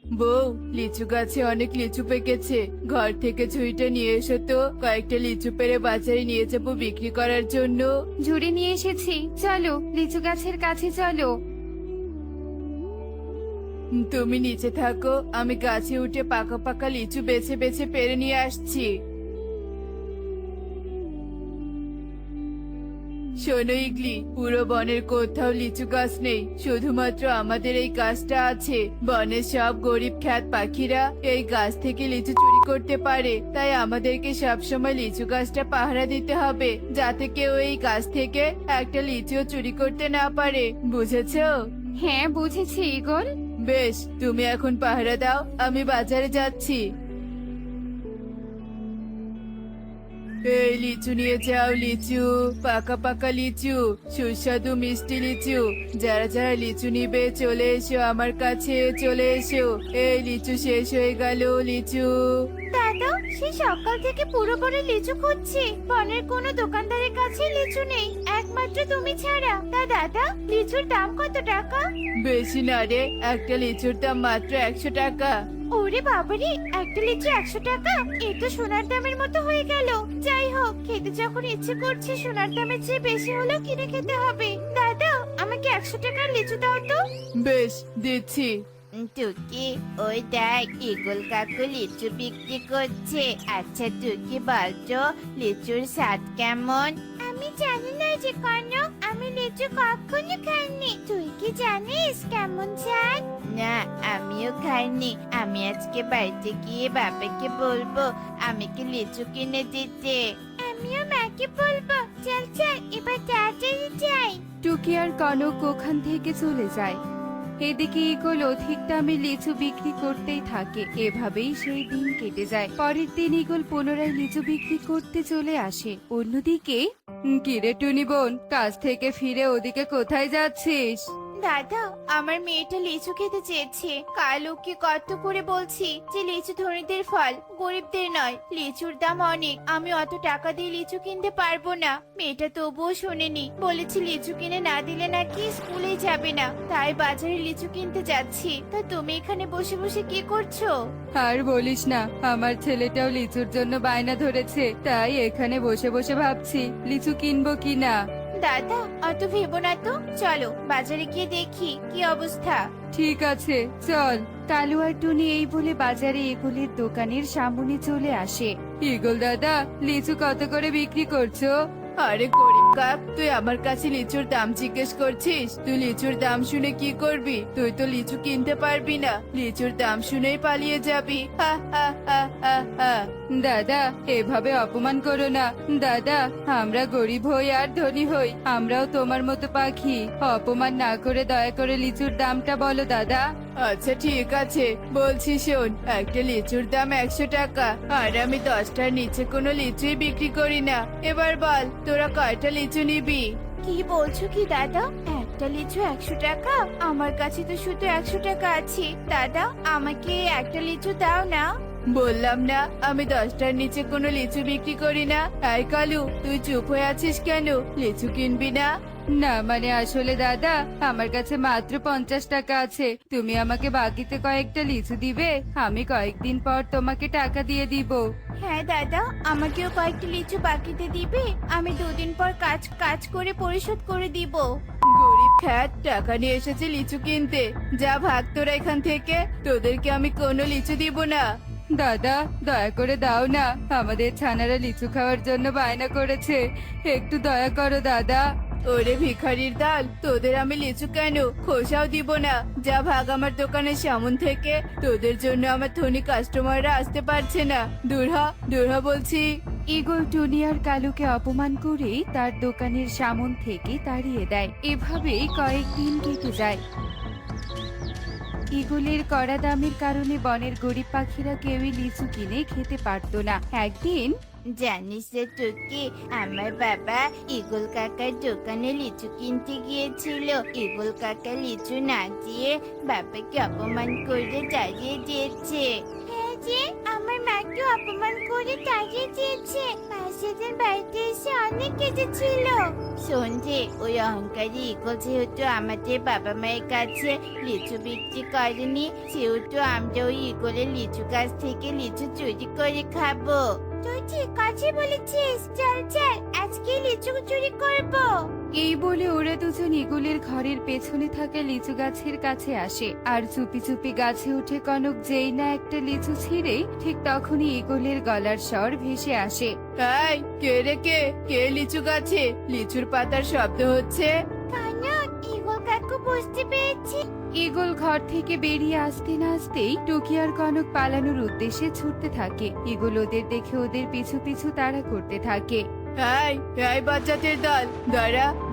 বউ, লিচু গাছে অনেক লিচু পেকেছে। ঘর থেকে ঝুড়িটা নিয়ে এসো তো, কয়েকটা লিচু পেড়ে বাজারে নিয়ে যাবো বিক্রি করার জন্য। ঝুড়ি নিয়ে এসেছি, চলো লিচু গাছের কাছে চলো। তুমি নিচে থাকো, আমি গাছে উঠে পাকা পাকা লিচু বেছে বেছে পেড়ে নিয়ে আসছি। শোনো ইগলি, পুরো বনের কোথাও লিচু গাছ নেই, শুধুমাত্র আমাদের এই গাছটা আছে। বনের সব গরিব খ্যাত পাখিরা এই গাছ থেকে লিচু চুরি করতে পারে, তাই আমাদেরকে সবসময় লিচু গাছটা পাহারা দিতে হবে, যাতে কেউ এই গাছ থেকে একটা লিচুও চুরি করতে না পারে। বুঝেছো? হ্যাঁ বুঝেছি ঈগল। বেশ, তুমি এখন পাহারা দাও, আমি বাজারে যাচ্ছি। এই লিচু নিয়ে যাও, লিচু, পাকা পাকা লিচু, সুস্বাদু মিষ্টি লিচু। যারা যারা লিচু নিবে চলে এসো আমার কাছে, চলে এসো। এই লিচু শেষ হয়ে গেল, লিচু। দাদা, সে সকাল থেকে পুরো বনে লিচু খুঁজছি, বনের কোনো দোকানদারের কাছে লিচু নেই, একমাত্র তুমি ছাড়া। তা দাদা, লিচুর দাম কত টাকা? বেশি না রে, একটা লিচুর দাম মাত্র 100 টাকা। ওরে বাবারে, একটা লিচু 100 টাকা? এ তো সোনার দামের মতো হয়ে গেল। যাই হোক, খেতে যখন ইচ্ছে করছে, সোনার দামের চেয়ে বেশি হলেও কিনে খেতে হবে। দাদা, আমাকে 100 টাকার লিচু দাও তো। বেশ, দিচ্ছি। টুকি, ওই দেখ ঈগল কাকু লিচু বিক্রি করছে। আচ্ছা টুকি, বলতো লিচুর স্বাদ কেমন? আমি জানি না যে কনক, আমি লিচু কখনো খাইনি। তুই কি জানিস কেমন স্বাদ? না, আমিও খাইনি। আমি আজকে বাড়িতে গিয়ে বাবাকে বলবো আমাকে লিচু কিনে দিতে। আমিও মাকে বলবো। চল চল, এবার তাড়াতাড়ি যাই। টুকি আর কনক ওখান থেকে চলে যায়। এদিকে ঈগল অধিক দামে লিচু বিক্রি করতেই থাকে। এভাবেই সেই দিন কেটে যায়। পরের দিন ঈগল পুনরায় লিচু বিক্রি করতে চলে আসে। অন্যদিকে কিরে টুনি বোন, কাজ থেকে ফিরে ওদিকে কোথায় যাচ্ছিস? দাদা, আমার মেয়েটা লিচু খেতে চেয়েছে। কাল ওকে কত করে বলছি যে লিচু ধনীদের ফল, গরিবদের নয়। লিচুর দাম অনেক, আমি অত টাকা দিয়ে লিচু কিনতে পারবো না। মেয়েটা তবুও শোনেনি, বলেছে লিচু কিনে না দিলে নাকি স্কুলে যাবে না। তাই বাজারে লিচু কিনতে যাচ্ছি। তা তুমি এখানে বসে বসে কি করছো? আর বলিস না, আমার ছেলেটাও লিচুর জন্য বায়না ধরেছে, তাই এখানে বসে বসে ভাবছি লিচু কিনবো কিনা। দাদা, অত ভেবো না তো, চলো বাজারে গিয়ে দেখি কি অবস্থা। ঠিক আছে, চল। কালু আর টুনি এই বলে বাজারে ঈগলের দোকানের সামনে চলে আসে। ঈগল দাদা, লিচু কত করে বিক্রি করছো? আরে গরিব কাক, তুই আমার কাছে লিচুর দাম জিজ্ঞেস করছিস? তুই লিচুর দাম শুনে কি করবি? তুই তো লিচু কিনতে পারবি না, লিচুর দাম শুনেই পালিয়ে যাবি। হা হা হা হা হা। দাদা, এভাবে অপমান করো না। দাদা, আমরা গরিব হই আর ধনী হই, আমরাও তোমার মতো পাখি। অপমান না করে দয়া করে লিচুর দামটা বলো দাদা। আচ্ছা ঠিক আছে, বলছি শোন, একটা লিচুর দাম 100 টাকা, আর আমি 10টার নিচে কোনো লিচুই বিক্রি করি না। এবার বল, তোরা কয়টা লিচু নিবি? কি বলছো কি দাদা? একটা লিচু 100 টাকা? আমার কাছে তো শুধু 100 টাকা আছে। দাদা, আমাকে একটা লিচু দাও না। বললাম না আমি 10টার নিচে কোনো লিচু বিক্রি করি না। এই কালু, তুই চুপ হয়ে আছিস কেন? লিচু কিনবি না? না মানে আসলে দাদা, আমার কাছে মাত্র 50 টাকা আছে। তুমি আমাকে বাকিতে কয়েকটা লিচু দিবে, আমি কয়েকদিন পর তোমাকে টাকা দিয়ে দিব। হ্যাঁ দাদা, আমাকেও কয়েকটা লিচু বাকিতে দিবে? আমি 2 দিন পর কাজ কাজ করে পরিশোধ করে দিব। গরিব খ্যাত, টাকা নিয়ে এসেছে লিচু কিনতে। যা ভাগ তোরা এখান থেকে, তোদেরকে আমি কোনো লিচু দিব না। দাদা, দয়া করে দাও না, আমাদের ছানারা লিচু খাওয়ার জন্য বায়না করেছে, একটু দয়া করো দাদা। ওরে ভিখারির দল, তোদের আমি লিচু কেন, খোসাও দিব না। যা ভাগ আমার দোকানের সামন থেকে, তোদের জন্য আমার ধনী কাস্টমাররা আসতে পারছে না। দূর হ বলছি। ঈগল টুনি আর কালুকে অপমান করে তার দোকানের সামন থেকে তাড়িয়ে দেয়। এভাবেই কয়েকদিন কেটে যায়। ঈগলের কড়া দামের কারণে বনের গরিব পাখিরা কেউই লিচু কিনে খেতে পারতো না। একদিন জানিস রে টুকি, আমার বাবা ঈগল কাকার দোকানে লিচু কিনতে গিয়েছিল। ঈগল কাকা লিচু না দিয়ে বাবাকে অপমান করে তাড়িয়ে দিয়েছে। হ্যাঁ যে আমার মাকে অপমান করে তাড়িয়ে দিয়েছে। পাশের বাড়িতে এসে অনেক কেঁদেছিল। শোন যে ওই অহংকারী ইগল যেহেতু আমাদের বাবা মায়ের কাছে লিচু বিক্রি করেনি, সেহেতু আমরা ওই ইগলের লিচু গাছ থেকে লিচু চুরি করে খাবো। তুই ঠিক আছে বলেছিস, চল চল আজকে লিচু চুরি করবো। এই বলে ওরা দুজন ইগলের ঘরের পেছনে থাকা লিচু গাছের কাছে আসে আর চুপি চুপি গাছে উঠে কনক যেই না একটা লিচু ছিঁড়ে ঠিক তখনই ইগলের গলার স্বর ভেসে আসে। এই কে রে কে লিচু গাছে লিচুর পাতার শব্দ হচ্ছে? কানক, ইগল কাকু বুঝতে পেরেছি। ইগল ঘর থেকে বেরিয়ে আসতে না আসতেই টুকি আর কনক পালানোর উদ্দেশ্যে ছুটতে থাকে। ইগল ওদের দেখে ওদের পিছু পিছু তাড়া করতে থাকে। এই বাচ্চাদের দল,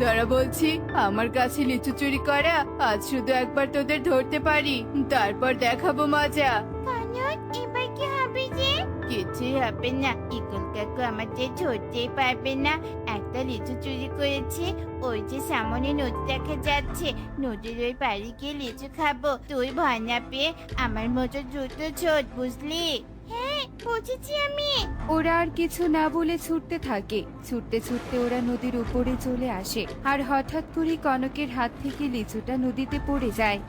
দাঁড়া বলছি। আমার কাছে লিচু চুরি করা আজ শুধু একবার তোদের ধরতে পারি, তারপর দেখাবো মজা। কানক, এবার কি হবে যে? কিছুই হবে না, ইগল কাকু আমাদের ধরতেই পারবে না। একটা লিচু চুরি করেছে, ওই যে সামনে নদী দেখা যাচ্ছে, নদীর ওই পাড়ে গিয়ে লিচু খাবো। তুই ভয় না পেয়ে আমার মতো দ্রুত ছোট, বুঝলি? হ্যাঁ বুঝেছি আমি। ওরা আর কিছু না বলে ছুটতে থাকে। ছুটতে ছুটতে ওরা নদীর উপরে চলে আসে আর হঠাৎ করে কনকের হাত থেকে লিচুটা নদীতে পড়ে যায়।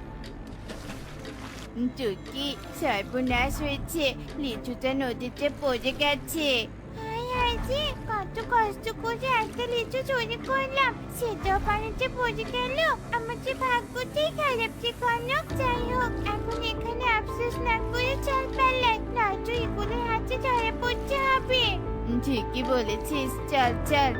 টুকি, সর্বনাশ হয়েছে, লিচুটা নদীতে পড়ে গেছে। হায় হায় যে, কত কষ্ট করে একটা লিচু চুরি করলাম, সেটাও পানিতে পড়ে গেল। আমার যে ভাগ্যটাই খারাপ যে কনক। যাই হোক, এখন এখানে আফসোস না করে চল পালাই, নয়তো ইগলের হাতে ধরা পড়তে হবে। ঠিকই বলেছিস, চল চল।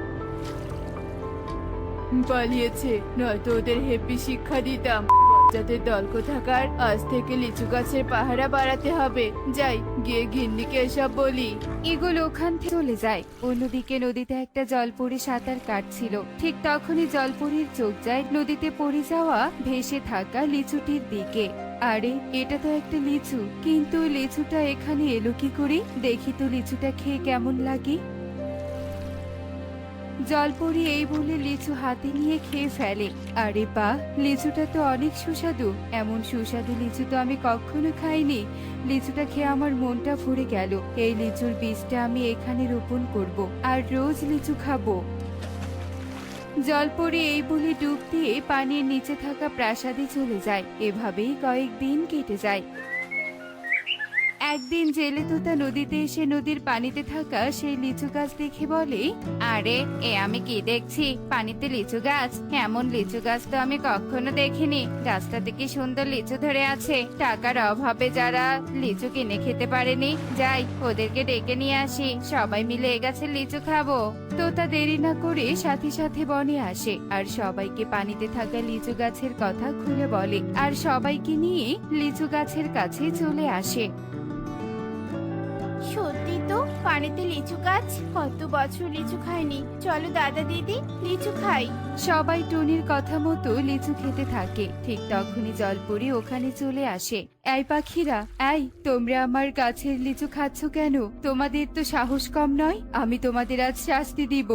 পালিয়েছে, নয়তো ওদের হেব্বি শিক্ষা দিতাম। বাচ্চাদের দল কোথাকার, আজ থেকে লিচু গাছের পাহারা বাড়াতে হবে। যাই গিয়ে গিন্নিকে এসব বলি। ইগল ওখান থেকে চলে যায়। অন্যদিকে নদীতে একটা জলপরি সাঁতার কাটছিল। ঠিক তখনই জলপরির চোখ যায় নদীতে পড়ে যাওয়া ভেসে থাকা লিচুটির দিকে। আরে, এটা তো একটা লিচু, কিন্তু লিচুটা এখানে এলো কি করে? দেখি তো লিচুটা খেয়ে কেমন লাগে। জলপরি এই বলে লিচু হাতে নিয়ে খেয়ে ফেলে। আরে বাহ, লিচুটা তো অনেক সুস্বাদু। এমন সুস্বাদু লিচু তো আমি কখনো খাইনি। লিচুটা খেয়ে আমার মনটা ভরে গেল। এই লিচুর বীজটা আমি এখানে রোপণ করব আর রোজ লিচু খাবো। জলপরি এই বলে ডুব দিয়ে পানির নিচে থাকা প্রাসাদে চলে যায়। এভাবেই কয়েকদিন কেটে যায়। একদিন জেলে তোতা নদীতে এসে নদীর পানিতে থাকা সেই লিচু গাছ দেখে বলে, আরে এ আমি কি দেখছি, পানিতে লিচু গাছ? এমন লিচু গাছ তো আমি কখনো দেখিনি। গাছটাতে কি সুন্দর লিচু ধরে আছে। টাকার অভাবে যারা লিচু কিনে খেতে পারেনি, যাই ওদেরকে ডেকে নিয়ে আসি, সবাই মিলে এ গাছের লিচু খাবো। তোতা দেরি না করে সাথে সাথে বনে আসে আর সবাইকে পানিতে থাকা লিচু গাছের কথা খুলে বলে আর সবাইকে নিয়ে লিচু গাছের কাছে চলে আসে। সত্যি তো, পানিতে লিচু গাছ। কত বছর লিচু খাইনি, চলো দাদা দিদি লিচু খাই। সবাই টুনির কথা মতো লিচু খেতে থাকে। ঠিক তখনই জলপরি ওখানে চলে আসে। এই পাখিরা, এই তোমরা আমার গাছের লিচু খাচ্ছ কেন? তোমাদের তো সাহস কম নয়। আমি তোমাদের আজ শাস্তি দিব।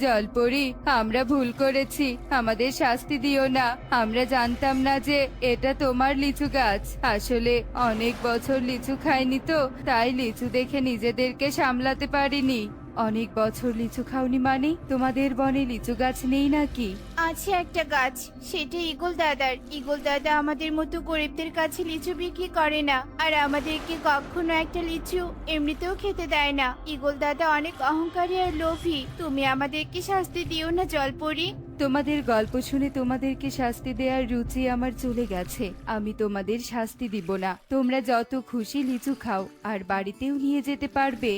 জলপরি, আমরা ভুল করেছি, আমাদের শাস্তি দিও না। আমরা জানতাম না যে এটা তোমার লিচু গাছ। আসলে অনেক বছর লিচু খাইনি তো, তাই লিচু দেখে নিজেদেরকে সামলাতে পারিনি। অনেক বছর লিচু খাওনি মানে তোমাদের বনে লিচু গাছ নেই নাকি? আছে একটা গাছ, সেটা ইগল দাদার। ইগল দাদা আমাদের মতো গরিবদের কাছে লিচু বিক্রি করে না, আর আমাদেরকে কখনো একটা লিচু এমনিতেও খেতে দেয় না। ইগল দাদা অনেক অহংকারী আর লোভী। তুমি আমাদেরকে শাস্তি দিও না জলপরি। তোমাদের গল্প শুনে তোমাদেরকে শাস্তি দেওয়ার রুচি আমার চলে গেছে। আমি তোমাদের শাস্তি দিব না। তোমরা যত খুশি লিচু খাও আর বাড়িতেও নিয়ে যেতে পারবে।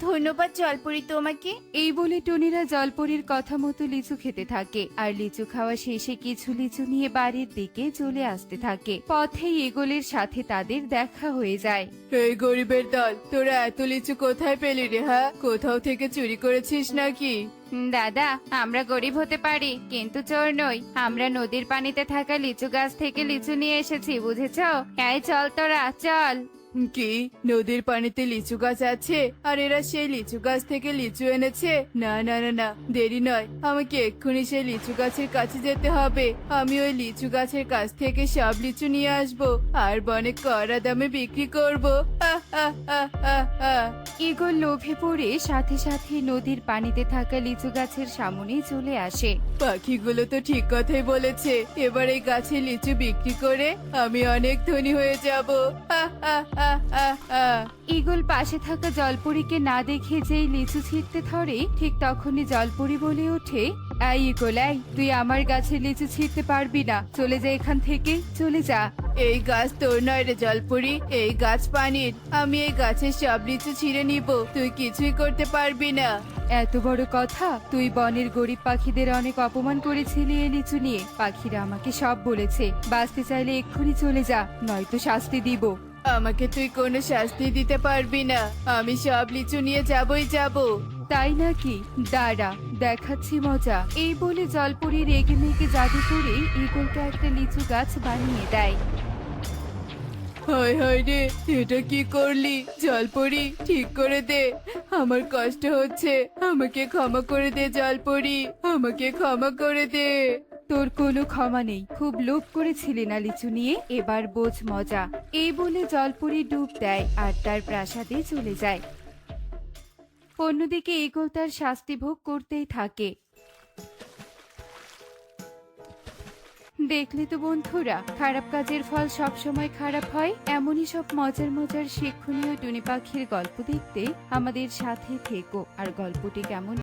ধন্যবাদ জলপরি তোমাকে। এই বলে টুনিরা জলপরির কথা মতো লিচু খেতে থাকে আর লিচু খাওয়া শেষে কিছু লিচু নিয়ে বাড়ির দিকে চলে আসতে থাকে। পথে ইগলের সাথে তাদের দেখা হয়ে যায়। এই গরিবের দল, তোরা এত লিচু কোথায় পেলি রে? হ্যাঁ, কোথাও থেকে চুরি করেছিস নাকি? দাদা, আমরা গরিব হতে পারি কিন্তু চোর নই। আমরা নদীর পানিতে থাকা লিচু গাছ থেকে লিচু নিয়ে এসেছি, বুঝেছো? এই চল তোরা, চল। কি নদীর পানিতে লিচু গাছ আছে আর এরা সেই লিচু গাছ থেকে লিচু এনেছে? না না না না, দেরি নয়, আমাকে এক্ষুনি সেই লিচু গাছের কাছে যেতে হবে। আমি ওই লিচু গাছের কাছ থেকে সব লিচু নিয়ে আসবো আর বনে কড়া দামে বিক্রি করবো। আহ, আহ, আহ, আহ, আহ। ঈগল লোভে পড়ে সাথে সাথে নদীর পানিতে থাকা লিচু গাছের সামনেই চলে আসে। পাখিগুলো তো ঠিক কথাই বলেছে, এবার এই গাছে লিচু বিক্রি করে আমি অনেক ধনী হয়ে যাব। আহ, আহ, আহ, আহ, আহ। ঈগল পাশে থাকা জলপরীকে না দেখে যেই লিচু ছিঁড়তে ধরে, ঠিক তখনই জলপরী বলে ওঠে, এই ঈগল, এই, তুই আমার গাছের লিচু ছিঁড়তে পারবি না, চলে যা এখান থেকে, চলে যা। এই গাছ তোর নয় রে জলপুরি, এই গাছ পানির। আমি এই গাছের সব লিচু ছিঁড়ে নিব, তুই কিছুই করতে পারবি না। এত বড় কথা! তুই বনের গরিব পাখিদের অনেক অপমান করেছিলি এই লিচু নিয়ে। পাখিরা আমাকে সব বলেছে, বাঁচতে চাইলে এক্ষুনি চলে যা, নয়তো শাস্তি দিব। আমাকে তুই কোনো শাস্তি দিতে পারবি না, আমি সব লিচু নিয়ে যাবই যাব। তাই নাকি? দাঁড়া, দেখাচ্ছি মজা। এই বলে জলপরি রেগে মেগে জাদু করে ঈগলকে একটা লিচু গাছ বানিয়ে দেয়। হায় হায় রে, এটা কি করলি জলপরি? ঠিক করে দে, আমার কষ্ট হচ্ছে, আমাকে ক্ষমা করে দে জলপরি, আমাকে ক্ষমা করে দে। তোর কোনো ক্ষমা নেই, খুব লোভ করেছিলি না লিচু নিয়ে, এবার বোঝ মজা। এই বলে জলপরি ডুব দেয় আর তার প্রাসাদে চলে যায়। অন্যদিকে ঈগল তার শাস্তি ভোগ করতেই থাকে। দেখলে তো বন্ধুরা, খারাপ কাজের ফল সব সময় খারাপ হয়। এমনই সব মজার মজার শিক্ষণীয় টুনি পাখির গল্প দেখতে আমাদের সাথে থেকো। আর গল্পটি কেমন